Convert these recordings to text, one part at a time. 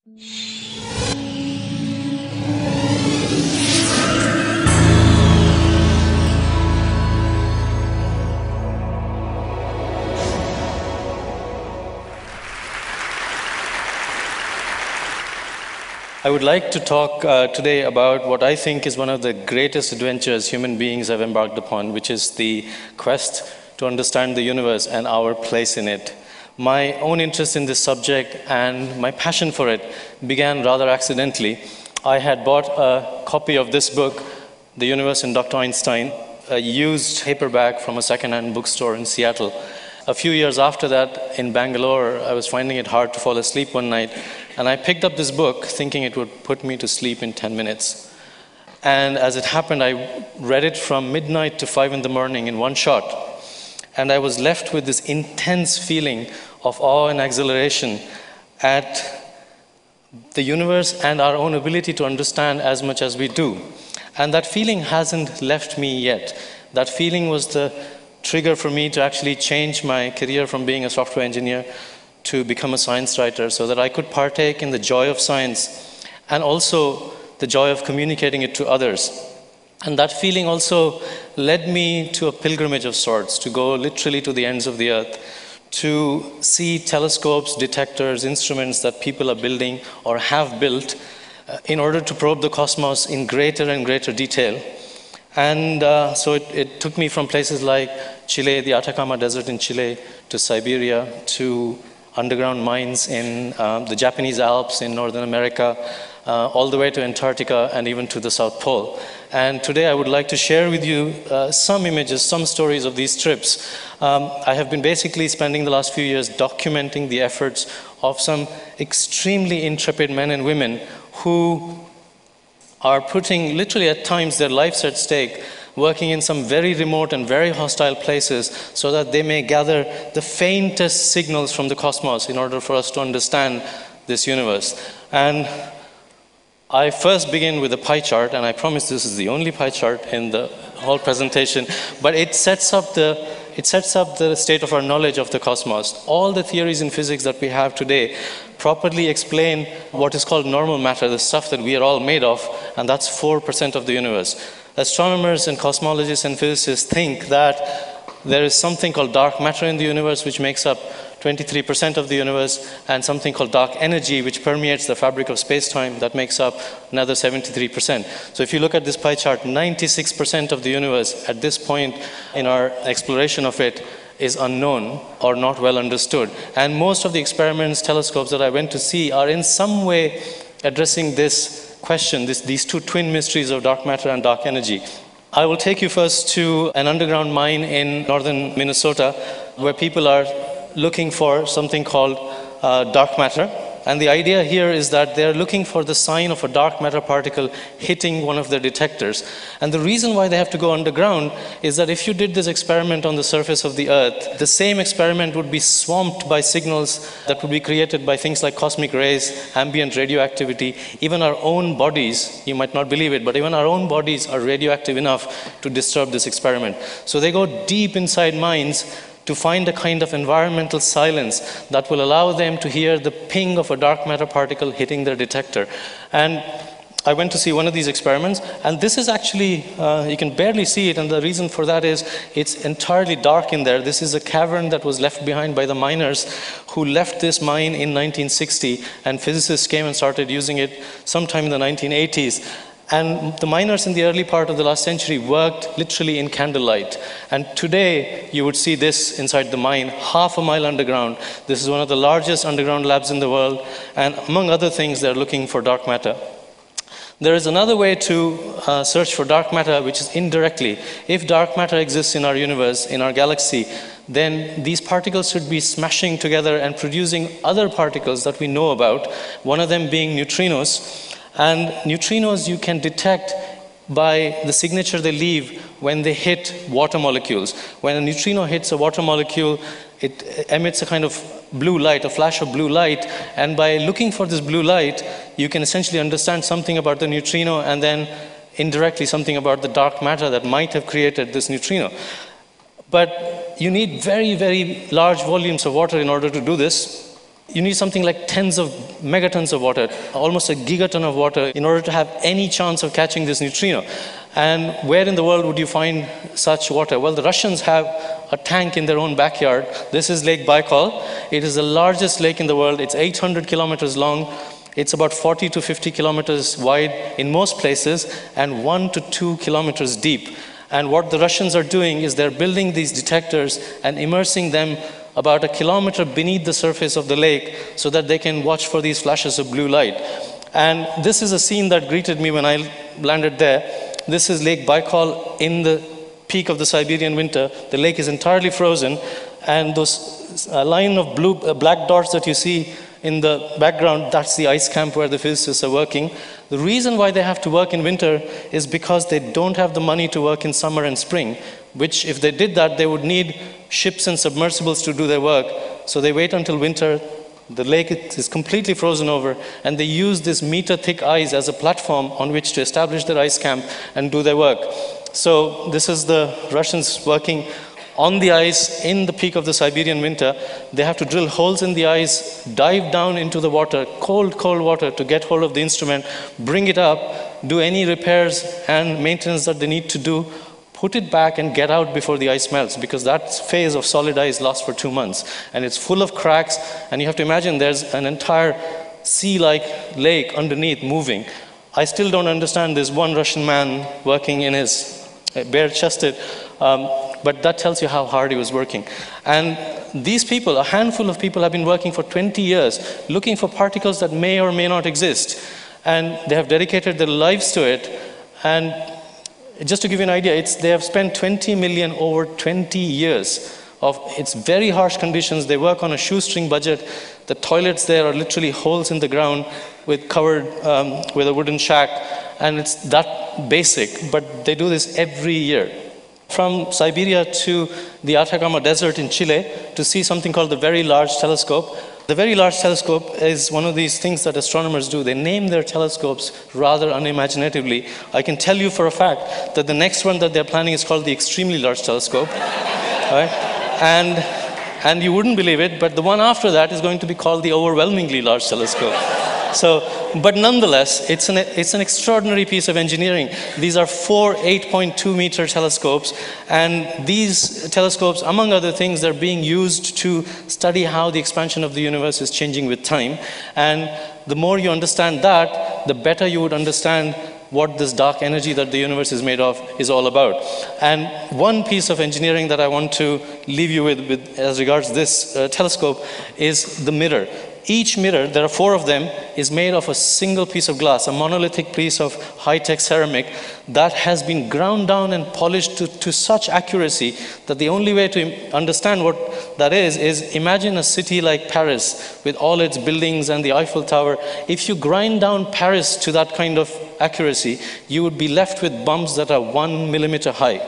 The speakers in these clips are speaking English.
I would like to talk today about what I think is one of the greatest adventures human beings have embarked upon, which is the quest to understand the universe and our place in it. My own interest in this subject and my passion for it began rather accidentally. I had bought a copy of this book, The Universe and Dr. Einstein, a used paperback from a second-hand bookstore in Seattle. A few years after that, in Bangalore, I was finding it hard to fall asleep one night, and I picked up this book thinking it would put me to sleep in 10 minutes. And as it happened, I read it from midnight to 5 in the morning in one shot. And I was left with this intense feeling of awe and exhilaration at the universe and our own ability to understand as much as we do. And that feeling hasn't left me yet. That feeling was the trigger for me to actually change my career from being a software engineer to become a science writer so that I could partake in the joy of science and also the joy of communicating it to others. And that feeling also led me to a pilgrimage of sorts, to go literally to the ends of the earth, to see telescopes, detectors, instruments that people are building or have built in order to probe the cosmos in greater and greater detail. And so it took me from places like Chile, the Atacama Desert in Chile, to Siberia, to underground mines in the Japanese Alps in Northern America, all the way to Antarctica and even to the South Pole. And today I would like to share with you some images, some stories of these trips. I have been basically spending the last few years documenting the efforts of some extremely intrepid men and women who are putting literally at times their lives at stake, working in some very remote and very hostile places so that they may gather the faintest signals from the cosmos in order for us to understand this universe. And I first begin with a pie chart, and I promise this is the only pie chart in the whole presentation, but it sets up the state of our knowledge of the cosmos. All the theories in physics that we have today properly explain what is called normal matter, the stuff that we are all made of, and that's 4% of the universe. Astronomers and cosmologists and physicists think that there is something called dark matter in the universe, which makes up 23% of the universe, and something called dark energy, which permeates the fabric of space-time, that makes up another 73%. So if you look at this pie chart, 96% of the universe at this point in our exploration of it is unknown or not well understood. And most of the experiments, telescopes that I went to see are in some way addressing this question, these two twin mysteries of dark matter and dark energy. I will take you first to an underground mine in northern Minnesota where people are looking for something called dark matter. And the idea here is that they're looking for the sign of a dark matter particle hitting one of their detectors. And the reason why they have to go underground is that if you did this experiment on the surface of the Earth, the same experiment would be swamped by signals that would be created by things like cosmic rays, ambient radioactivity. Even our own bodies, you might not believe it, but even our own bodies are radioactive enough to disturb this experiment. So they go deep inside mines to find a kind of environmental silence that will allow them to hear the ping of a dark matter particle hitting their detector. And I went to see one of these experiments, and this is actually, you can barely see it, and the reason for that is it's entirely dark in there. This is a cavern that was left behind by the miners who left this mine in 1960, and physicists came and started using it sometime in the 1980s. And the miners in the early part of the last century worked literally in candlelight. And today, you would see this inside the mine, half a mile underground. This is one of the largest underground labs in the world. And among other things, they're looking for dark matter. There is another way to search for dark matter, which is indirectly. If dark matter exists in our universe, in our galaxy, then these particles should be smashing together and producing other particles that we know about, one of them being neutrinos. And neutrinos you can detect by the signature they leave when they hit water molecules. When a neutrino hits a water molecule, it emits a kind of blue light, a flash of blue light, and by looking for this blue light, you can essentially understand something about the neutrino and then indirectly something about the dark matter that might have created this neutrino. But you need very, very large volumes of water in order to do this. You need something like tens of megatons of water, almost a gigaton of water, in order to have any chance of catching this neutrino. And where in the world would you find such water? Well, the Russians have a tank in their own backyard. This is Lake Baikal. It is the largest lake in the world. It's 800 kilometers long. It's about 40 to 50 kilometers wide in most places, and 1 to 2 kilometers deep. And what the Russians are doing is they're building these detectors and immersing them about a kilometer beneath the surface of the lake so that they can watch for these flashes of blue light. And this is a scene that greeted me when I landed there. This is Lake Baikal in the peak of the Siberian winter. The lake is entirely frozen, and those line of black dots that you see in the background, that's the ice camp where the physicists are working. The reason why they have to work in winter is because they don't have the money to work in summer and spring, which if they did that, they would need ships and submersibles to do their work. So they wait until winter, the lake is completely frozen over, and they use this meter-thick ice as a platform on which to establish their ice camp and do their work. So this is the Russians working on the ice in the peak of the Siberian winter. They have to drill holes in the ice, dive down into the water, cold, cold water, to get hold of the instrument, bring it up, do any repairs and maintenance that they need to do, put it back and get out before the ice melts, because that phase of solid ice lasts for 2 months. And it's full of cracks, and you have to imagine there's an entire sea-like lake underneath moving. I still don't understand this one Russian man working in his bare-chested, but that tells you how hard he was working. And these people, a handful of people, have been working for 20 years looking for particles that may or may not exist. And they have dedicated their lives to it. And just to give you an idea, they have spent 20 million over 20 years of it's very harsh conditions. They work on a shoestring budget. The toilets there are literally holes in the ground covered with a wooden shack. And it's that basic, but they do this every year. From Siberia to the Atacama Desert in Chile to see something called the Very Large Telescope. The Very Large Telescope is one of these things that astronomers do. They name their telescopes rather unimaginatively. I can tell you for a fact that the next one that they're planning is called the Extremely Large Telescope. Right? And you wouldn't believe it, but the one after that is going to be called the Overwhelmingly Large Telescope. But nonetheless, it's an extraordinary piece of engineering. These are 4 8.2 meter telescopes, and these telescopes, among other things, they're being used to study how the expansion of the universe is changing with time. And the more you understand that, the better you would understand what this dark energy that the universe is made of is all about. And one piece of engineering that I want to leave you with as regards this telescope is the mirror. Each mirror, there are 4 of them, is made of a single piece of glass, a monolithic piece of high-tech ceramic that has been ground down and polished to such accuracy that the only way to understand what that is imagine a city like Paris with all its buildings and the Eiffel Tower. If you grind down Paris to that kind of accuracy, you would be left with bumps that are 1 millimeter high.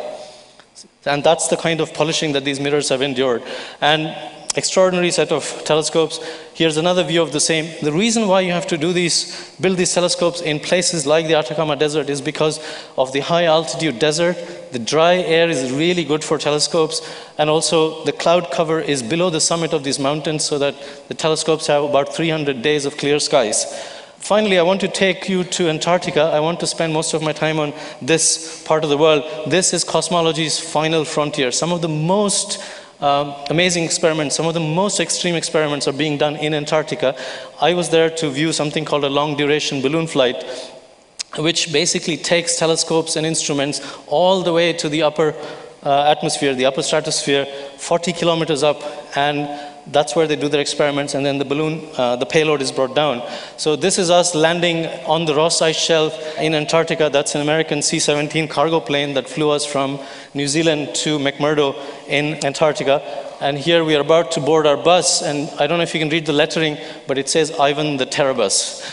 And that's the kind of polishing that these mirrors have endured. And extraordinary set of telescopes. Here's another view of the same. The reason why you have to build these telescopes in places like the Atacama Desert is because of the high altitude desert. The dry air is really good for telescopes, and also the cloud cover is below the summit of these mountains so that the telescopes have about 300 days of clear skies. Finally, I want to take you to Antarctica. I want to spend most of my time on this part of the world. This is cosmology's final frontier. Some of the most amazing experiments, some of the most extreme experiments are being done in Antarctica. I was there to view something called a long-duration balloon flight, which basically takes telescopes and instruments all the way to the upper atmosphere, the upper stratosphere, 40 kilometers up, and that's where they do their experiments, and then the balloon, the payload is brought down. So this is us landing on the Ross Ice Shelf in Antarctica. That's an American C-17 cargo plane that flew us from New Zealand to McMurdo in Antarctica. And here we are about to board our bus, and I don't know if you can read the lettering, but it says Ivan the Terrabus.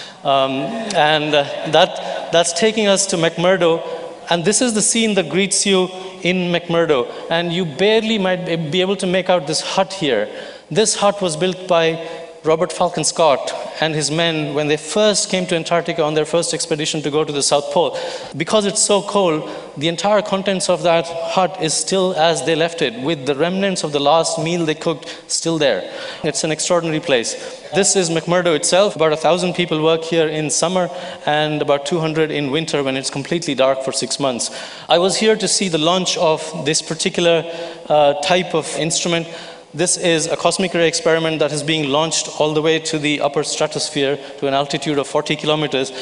That's taking us to McMurdo, and this is the scene that greets you in McMurdo. And you barely might be able to make out this hut here. This hut was built by Robert Falcon Scott and his men, when they first came to Antarctica on their first expedition to go to the South Pole, because it's so cold, the entire contents of that hut is still as they left it, with the remnants of the last meal they cooked still there. It's an extraordinary place. This is McMurdo itself. About 1,000 people work here in summer and about 200 in winter when it's completely dark for 6 months. I was here to see the launch of this particular type of instrument. This is a cosmic ray experiment that is being launched all the way to the upper stratosphere to an altitude of 40 kilometers.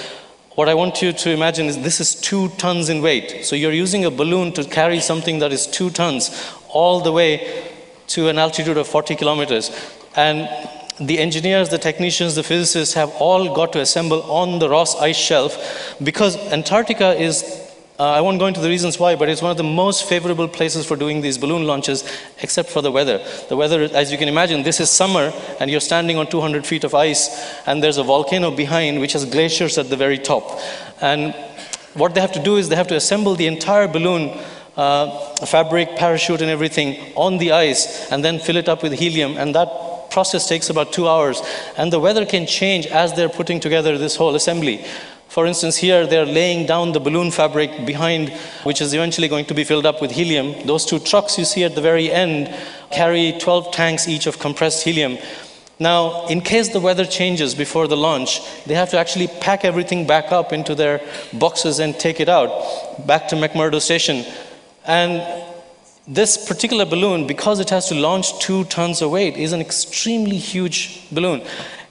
What I want you to imagine is this is 2 tons in weight. So you're using a balloon to carry something that is 2 tons all the way to an altitude of 40 kilometers. And the engineers, the technicians, the physicists have all got to assemble on the Ross Ice Shelf, because Antarctica is, I won't go into the reasons why, but it's one of the most favorable places for doing these balloon launches, except for the weather. The weather, as you can imagine, this is summer, and you're standing on 200 feet of ice, and there's a volcano behind, which has glaciers at the very top. And what they have to do is they have to assemble the entire balloon, fabric, parachute, and everything on the ice, and then fill it up with helium, and that process takes about 2 hours. And the weather can change as they're putting together this whole assembly. For instance, here they're laying down the balloon fabric behind, which is eventually going to be filled up with helium. Those 2 trucks you see at the very end carry 12 tanks each of compressed helium. Now, in case the weather changes before the launch, they have to actually pack everything back up into their boxes and take it out back to McMurdo Station. And this particular balloon, because it has to launch 2 tons of weight, is an extremely huge balloon.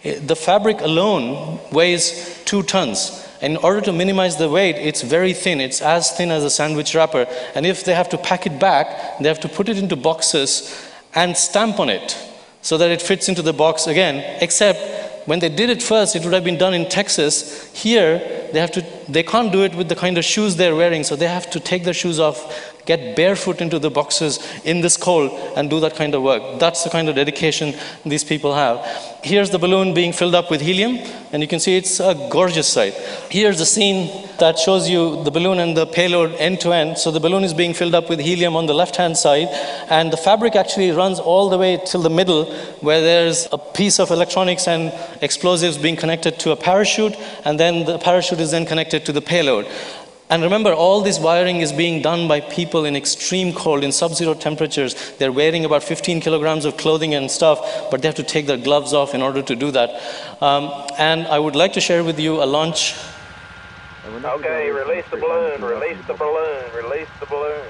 The fabric alone weighs 2 tons. In order to minimize the weight, it's very thin. It's as thin as a sandwich wrapper. And if they have to pack it back, they have to put it into boxes and stamp on it so that it fits into the box again. Except when they did it first, it would have been done in Texas. Here, they can't do it with the kind of shoes they're wearing, so they have to take their shoes off, get barefoot into the boxes in this cold and do that kind of work. That's the kind of dedication these people have. Here's the balloon being filled up with helium, and you can see it's a gorgeous sight. Here's the scene that shows you the balloon and the payload end to end. So the balloon is being filled up with helium on the left-hand side, and the fabric actually runs all the way till the middle, where there's a piece of electronics and explosives being connected to a parachute, and then the parachute is then connected to the payload. And remember, all this wiring is being done by people in extreme cold, in sub-zero temperatures. They're wearing about 15 kilograms of clothing and stuff, but they have to take their gloves off in order to do that. And I would like to share with you a launch. Okay, release the balloon, release the balloon, release the balloon.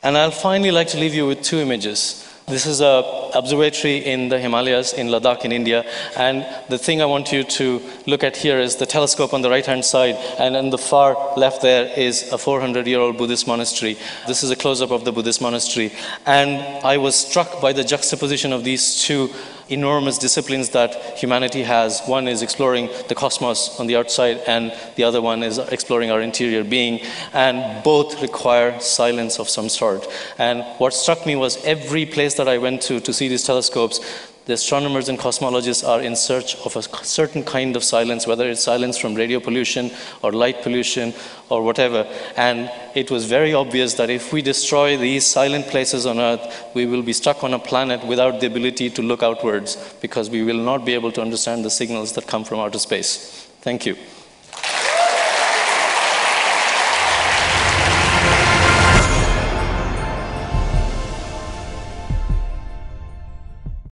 And I'll finally like to leave you with 2 images. This is an observatory in the Himalayas in Ladakh in India, and the thing I want you to look at here is the telescope on the right-hand side, and on the far left there is a 400-year-old Buddhist monastery. This is a close-up of the Buddhist monastery, and I was struck by the juxtaposition of these 2 enormous disciplines that humanity has. One is exploring the cosmos on the outside, and the other one is exploring our interior being, and both require silence of some sort. And what struck me was every place that I went to see these telescopes, the astronomers and cosmologists are in search of a certain kind of silence, whether it's silence from radio pollution or light pollution or whatever. And it was very obvious that if we destroy these silent places on Earth, we will be stuck on a planet without the ability to look outwards, because we will not be able to understand the signals that come from outer space. Thank you.